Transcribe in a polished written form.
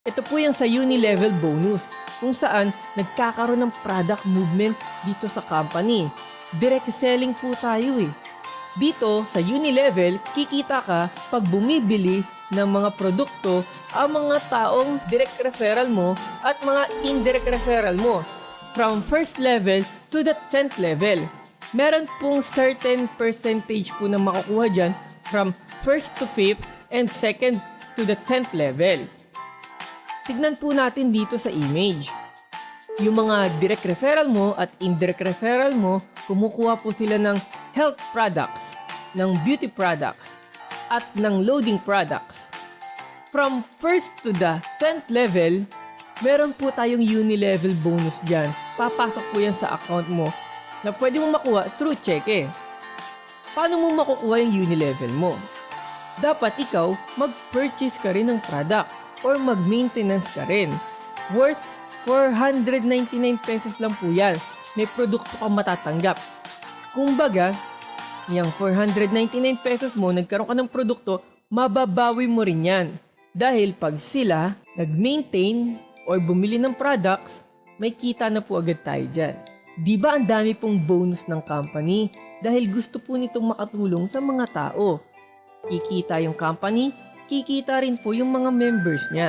Ito po yung sa Uni-level bonus kung saan nagkakaroon ng product movement dito sa company. Direct selling po tayo eh. Dito sa Uni-level, kikita ka pag bumibili ng mga produkto ang mga taong direct referral mo at mga indirect referral mo from first level to the 10th level. Meron pong certain percentage po na makukuha dyan from first to 5th and second to the 10th level. Tignan po natin dito sa image. Yung mga direct referral mo at indirect referral mo, kumukuha po sila ng health products, ng beauty products, at ng loading products. From first to the 10th level, meron po tayong uni-level bonus dyan. Papasok po yan sa account mo na pwede mo makuha through cheque. Paano mo makukuha yung uni-level mo? Dapat ikaw mag-purchase ka rin ng product or mag-maintenance ka rin. Worth 499 pesos lang po yan. May produkto kang matatanggap. Kumbaga, yung 499 pesos mo, nagkaroon ka ng produkto, mababawi mo rin yan. Dahil pag sila nag-maintain or bumili ng products, may kita na po agad tayo dyan. Di ba ang dami pong bonus ng company? Dahil gusto po nitong makatulong sa mga tao. Kikita yung company, kikita rin po yung mga members niya.